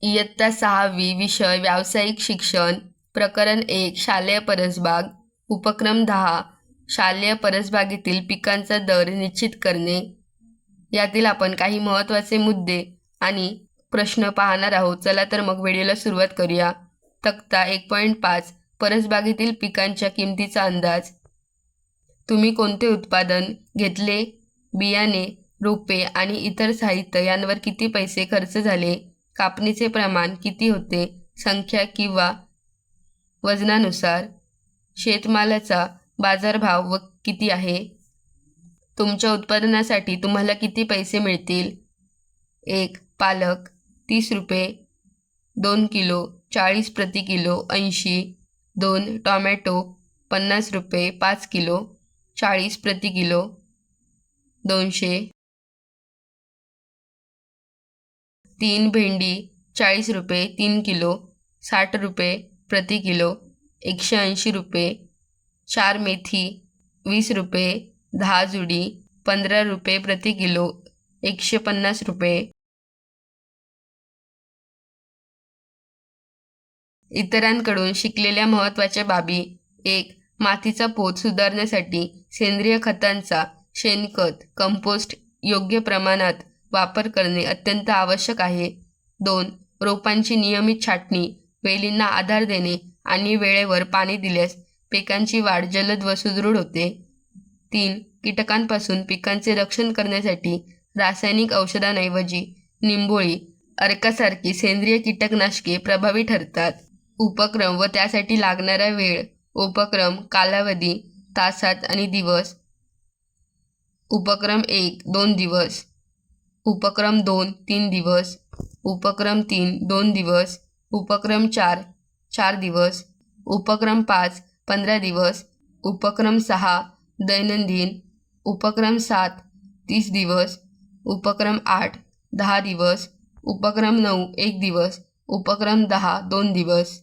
इयत्ता 6वी विषय व्यावसायिक शिक्षण प्रकरण 1 शालेय परसबाग उपक्रम 10 शालेय परसबागेतील पिकांचा दर निश्चित करणे. यातील आपण काही महत्त्वाचे मुद्दे आणि प्रश्न पाहणार आहोत. चला तर मग व्हिडिओला सुरुवात करूया. तक्ता 1.5 परसबागेतील पिकांच्या किमतीचा अंदाज. तुम्ही कोणते उत्पादन घेतले, बियाणे, रोपे आणि इतर साहित्य यांवर किती पैसे खर्च झाले, कापणीचे प्रमाण किती होते, संख्या किंवा वजनानुसार, शेतमालाचा बाजारभाव व किती आहे, तुमच्या उत्पादनासाठी तुम्हाला किती पैसे मिळतील. 1. पालक 30 रुपये 2 किलो 40 प्रति किलो 80. 2. टोमॅटो 50 रुपये 5 किलो 40 प्रति किलो 200. 3. भेंडी 40 रुपये 3 किलो 60 रुपये प्रति किलो 180 रुपये. 4. मेथी 20 रुपये 10 जुडी 15 रुपये प्रति किलो 150 रुपये. इतरांकडून शिकलेल्या महत्त्वाच्या बाबी. 1. मातीचा पोत सुधारण्यासाठी सेंद्रिय खतांचा, शेणखत, कंपोस्ट योग्य प्रमाणात वापर करणे अत्यंत आवश्यक आहे. 2. रोपांची नियमित छाटणी, वेलींना आधार देणे आणि वेळेवर पाणी दिल्यास पिकांची वाढ जलद व सुदृढ होते. 3. कीटकांपासून पिकांचे रक्षण करण्यासाठी रासायनिक औषधांऐवजी निंबोळी, अर्कासारखी सेंद्रिय कीटकनाशके प्रभावी ठरतात. उपक्रम व त्यासाठी लागणारा वेळ. उपक्रम कालावधी तासात आणि दिवस. उपक्रम 1 2 दिवस. उपक्रम 2 3 दिवस. उपक्रम 3 2 दिवस. उपक्रम 4 4 दिवस. उपक्रम 5 15 दिवस. उपक्रम 6 दैनंदिन. उपक्रम 7 30 दिवस. उपक्रम 8 10 दिवस. उपक्रम 9 1 दिवस. उपक्रम 10 2 दिवस.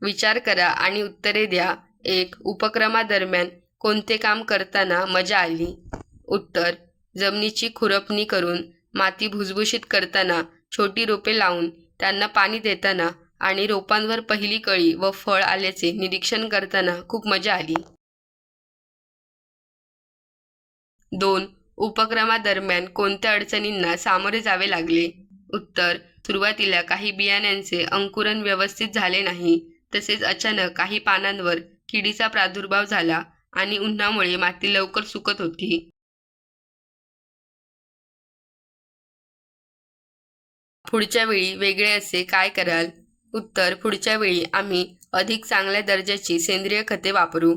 विचार करा आणि उत्तरे द्या. 1. उपक्रमादरम्यान कोणते काम करताना मजा आली? उत्तर: जमिनीची खुरपणी करून, माती भुसभुशीत करताना, छोटी रोपे लावून त्यांना पाणी देताना आणि रोपांवर पहिली कळी व फळ आल्याचे निरीक्षण करताना खूप मजा आली. 2. उपक्रमादरम्यान कोणत्या अडचणींना सामोरे जावे लागले? उत्तर: सुरुवातीला काही बियाण्यांचे अंकुरण व्यवस्थित झाले नाही, तसेच अचानक काही पानांवर किडीचा प्रादुर्भाव झाला आणि उन्हामुळे माती लवकर सुकत होती. पुढच्या वेळी वेगळे असे काय कराल? उत्तर: पुढच्या वेळी आम्ही अधिक चांगल्या दर्जाची सेंद्रिय खते वापरू.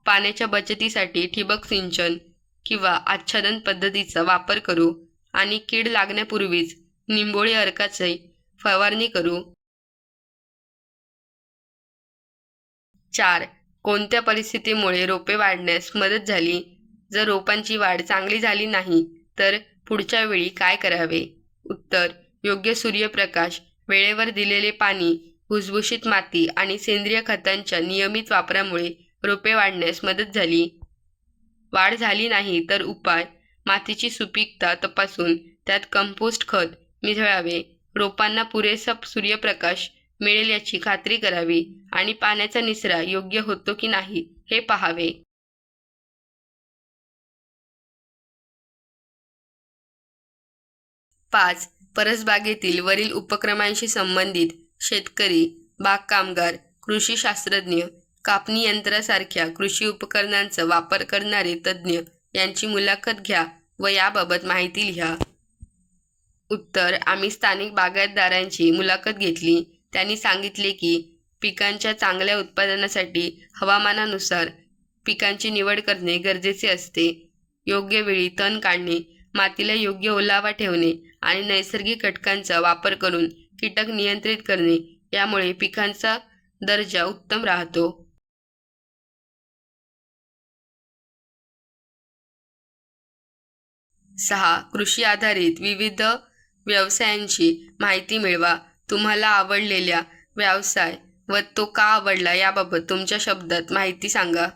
पाण्याच्या बचतीसाठी ठिबक सिंचन किंवा आच्छादन पद्धतीचा वापर करू आणि कीड लागण्यापूर्वीच निंबोळी अर्काची फवारणी करू. 4. कोणत्या परिस्थितीमुळे रोपे वाढण्यास मदत झाली? जर रोपांची वाढ चांगली झाली नाही तर पुढच्या वेळी काय करावे? उत्तर: योग्य सूर्यप्रकाश, वेळेवर दिलेले पाणी, भुसभुशीत माती आणि सेंद्रिय खतांच्या नियमित वापरामुळे रोपे वाढण्यास मदत झाली. वाढ झाली नाही तर उपाय: मातीची सुपीकता तपासून त्यात कंपोस्ट खत मिसळावे, रोपांना पुरेसा सूर्यप्रकाश मिळेल याची खात्री करावी आणि पाण्याचा निचरा योग्य होतो की नाही हे पाहावे. 5. परसबागेतील वरील उपक्रमांशी संबंधित शेतकरी, बागकामगार, कृषी शास्त्रज्ञ, कापणी यंत्रासारख्या कृषी उपकरणांचा वापर करणारे तज्ज्ञ यांची मुलाखत घ्या व याबाबत माहिती लिहा. उत्तर: आम्ही स्थानिक बागायतदारांची मुलाखत घेतली. त्यांनी सांगितले की पिकांच्या चांगल्या उत्पादनासाठी हवामानानुसार पिकांची निवड करणे गरजेचे असते. योग्य वेळी तण काढणे, मातीला योग्य ओलावा ठेवणे आणि नैसर्गिक घटकांचा वापर करून कीटक नियंत्रित करणे यामुळे पिकांचा दर्जा उत्तम राहतो. 6. कृषी आधारित विविध व्यवसायांची माहिती मिळवा. तुम्हाला आवडलेला व्यवसाय व तो का आवडला याबाबत तुमच्या शब्दात माहिती सांगा.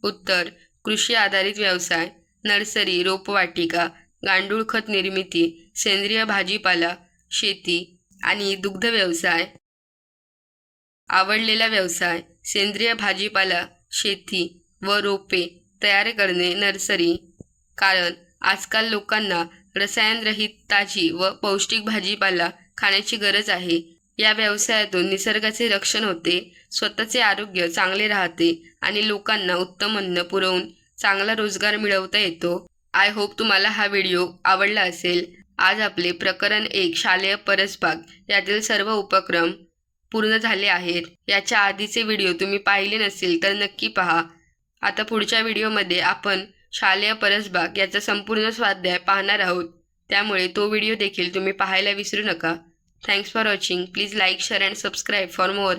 उत्तर: कृषी आधारित व्यवसाय नर्सरी, रोपवाटिका, गांडूळ खत निर्मिती, सेंद्रिय भाजीपाला, शेती आणि दुग्ध व्यवसाय. आवडलेला व्यवसाय: सेंद्रिय भाजीपाला, शेती व रोपे तयार करणे, नर्सरी. कारण आजकाल लोकांना रसायनरहित ताजी व पौष्टिक भाजीपाला खाण्याची गरज आहे. या व्यवसायातून निसर्गाचे रक्षण होते, स्वतःचे आरोग्य चांगले राहते आणि लोकांना उत्तम अन्न पुरवून चांगला रोजगार मिळवता येतो. आय होप तुम्हाला हा व्हिडिओ आवडला असेल. आज आपले प्रकरण 1 शालेय परसबाग यातील सर्व उपक्रम पूर्ण झाले आहेत. याच्या आधीचे व्हिडिओ तुम्ही पाहिले नसेल तर नक्की पहा. आता पुढच्या व्हिडिओमध्ये आपण शालेय परसबाग याचा संपूर्ण स्वाध्याय पाहणार आहोत, त्यामुळे तो व्हिडिओ देखील तुम्ही पाहायला विसरू नका. Thanks for watching. Please like, share and subscribe for more.